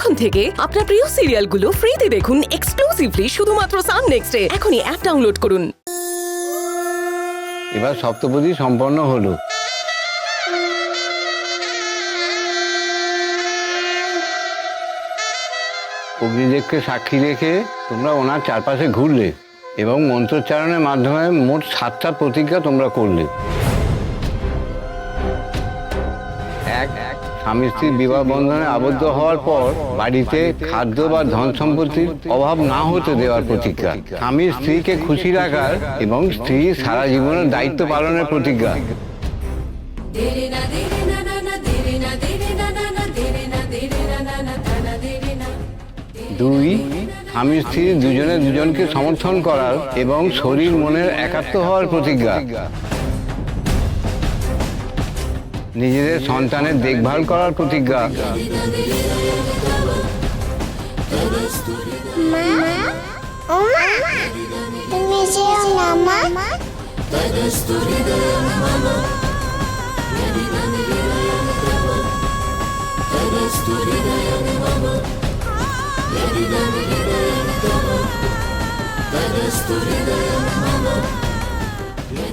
এখন থেকে আপনার প্রিয় সিরিয়ালগুলো ফ্রিতে দেখুন এক্সক্লুসিভলি শুধুমাত্র সান নেক্সটে। এখনই অ্যাপ ডাউনলোড করুন। এবার সপ্তপদী সম্পন্ন হলো। অগ্নিদেবকে সাক্ষী রেখে তোমরা ওনার চারপাশে ঘুরলে এবং মন্ত্রোচ্চারণের মাধ্যমে মোট 7টা প্রতিজ্ঞা তোমরা করলে। এক, স্বামী স্ত্রীর বিবাহ বন্ধনে আবদ্ধ হওয়ার পর বাড়িতে খাদ্য বা ধন সম্পত্তির অভাব না হতে দেওয়ার প্রতিজ্ঞা। স্বামী স্ত্রীকে খুশি রাখার এবং স্ত্রী সারা জীবনের দায়িত্ব পালনের প্রতিজ্ঞা। দুই, স্বামী স্ত্রী দুজনে দুজনকে সমর্থন করার এবং শরীর মনের একাত্ম হওয়ার প্রতিজ্ঞা। নিজেদের সন্তানের দেখভাল করার প্রতিজ্ঞা।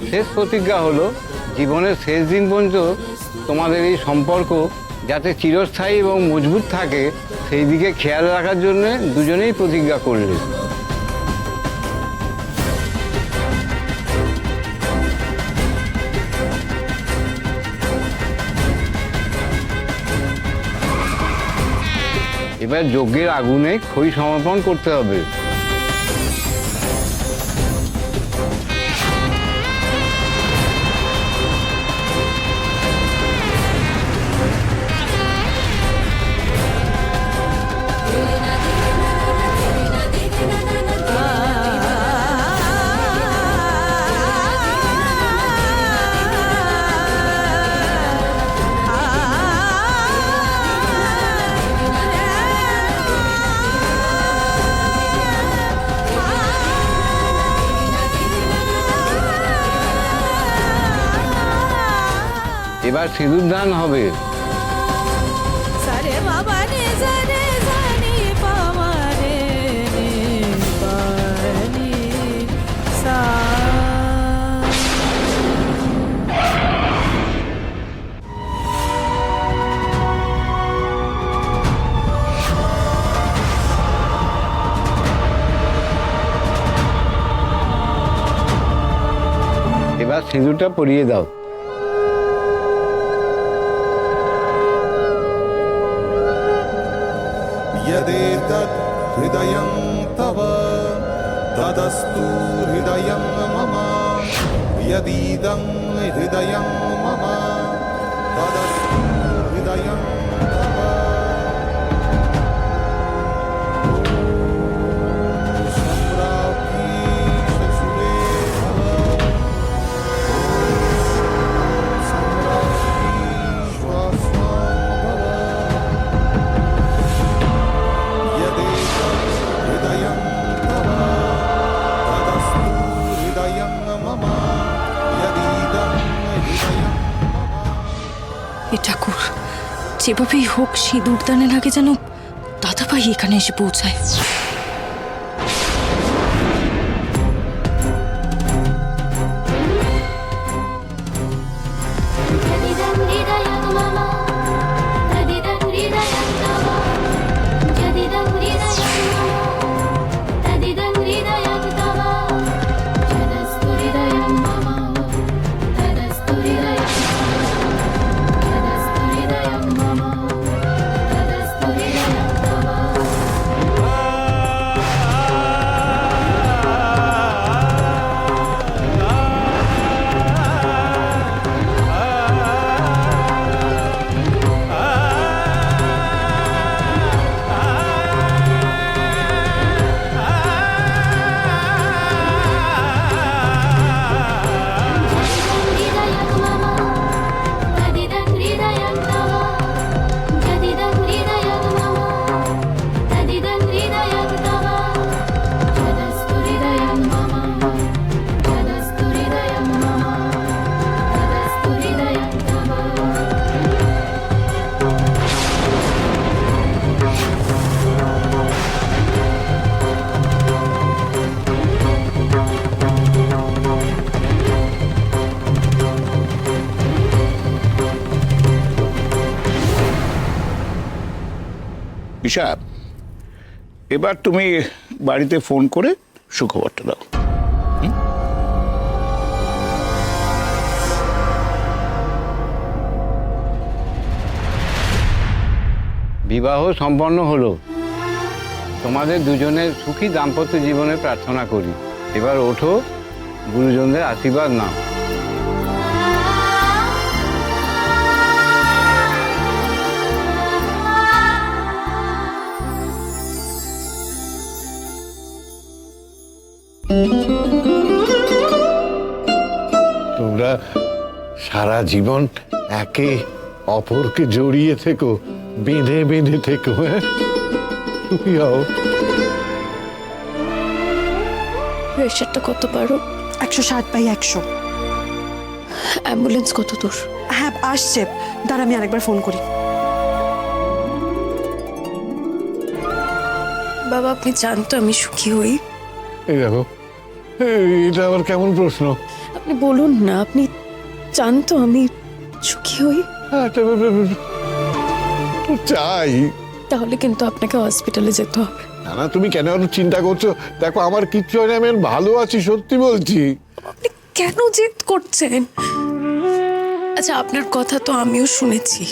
শেষ প্রতিজ্ঞা হলো জীবনের শেষ দিন পর্যন্ত তোমাদের এই সম্পর্ক যাতে চিরস্থায়ী এবং মজবুত থাকে সেই দিকে খেয়াল রাখার জন্য দুজনেই প্রতিজ্ঞা করলে। এবার যজ্ঞের আগুনে খই সমর্পণ করতে হবে। এবার সিঁদুর দান হবে। এবার সিঁদুরটা পরিয়ে দাও। यदेतत् हृदयं तव तदस्तु हृदयं मम यदीदं हृदयं मम तदस्तु हृदयं तव। सम्राज्ञी शशुरे भव सम्राज्ञी श्वासां भव हृदयं तव तदस्तु हृदयं मम यदीदं हृदयं मम। এ ঠাকুর যেভাবেই হোক সিঁদুর দানের আগে যেন দাদাভাই এখানে এসে পৌঁছায়। ঈশা, এবার তুমি বাড়িতে ফোন করে সুখবরটা দাও। বিবাহ সম্পন্ন হলো। তোমাদের দুজনের সুখী দাম্পত্য জীবনে প্রার্থনা করি। এবার ওঠো, গুরুজনদের আশীর্বাদ নাও। তোমরা সারা জীবন একে অপরকে জড়িয়ে থেকো, বেঁধে বেঁধে থেকো। হ্যাঁ, সুখী হও। প্রেশারটা কত পারো? 160/100। অ্যাম্বুলেন্স কত দূর? হ্যাঁ আসছে, দাঁড়া আমি আরেকবার ফোন করি। বাবা, আপনি চান তো আমি সুখী হই? এই দেখো, এটা আবার কেমন প্রশ্ন? আপনি বলুন না, আপনি চান তো আমি সুখী হই? হ্যাঁ, তো চাই। তাহলে কিন্তু আপনাকে হসপিটালে যেতে হবে। না না, তুমি কেন এত চিন্তা করছো? দেখো, আমার কিচ্ছু হয় না, আমি ভালো আছি, সত্যি বলছি। আপনি কেন জেদ করছেন? আচ্ছা, আপনার কথা তো আমিও শুনেছি,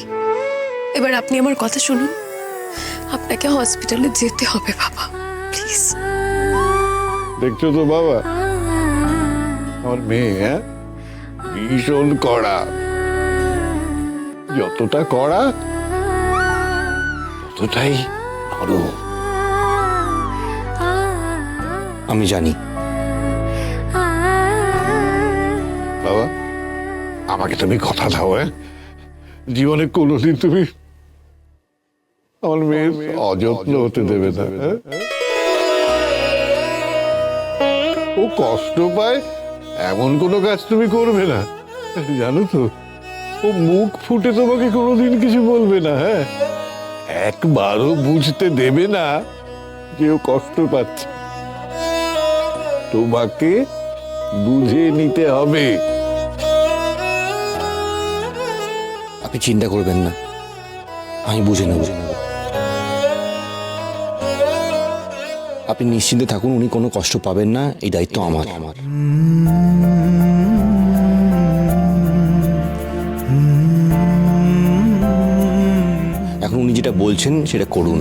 এবার আপনি আমার কথা শুনুন। আপনাকে হসপিটালে যেতে হবে বাবা, প্লিজ। দেখছো তো বাবা, আমার মেয়ে, হ্যাঁ, ভীষণ কড়া। যতটা কড়া ততটাই নরম। আমি জানি। বাবা, আমাকে তুমি কথা দাও, হ্যাঁ, জীবনে কোনোদিন তুমি আমার মেয়ের অযত্ন হতে দেবে না। হ্যাঁ? ও কষ্ট পায় এমন কোনো কাজ তুমি করবে না, জানো তো? ও মুখ ফুটে তোমাকে কোনোদিন কিছু বলবে না। হ্যাঁ, একবারও বুঝতে দেবে না যে ও কষ্ট পাচ্ছে। তোমাকে বুঝে নিতে হবে। আপনি চিন্তা করবেন না, আমি বুঝে নেব। আপনি নিশ্চিন্তে থাকুন, উনি কোনো কষ্ট পাবেন না, এই দায়িত্ব আমার। এখন উনি যেটা বলছেন সেটা করুন।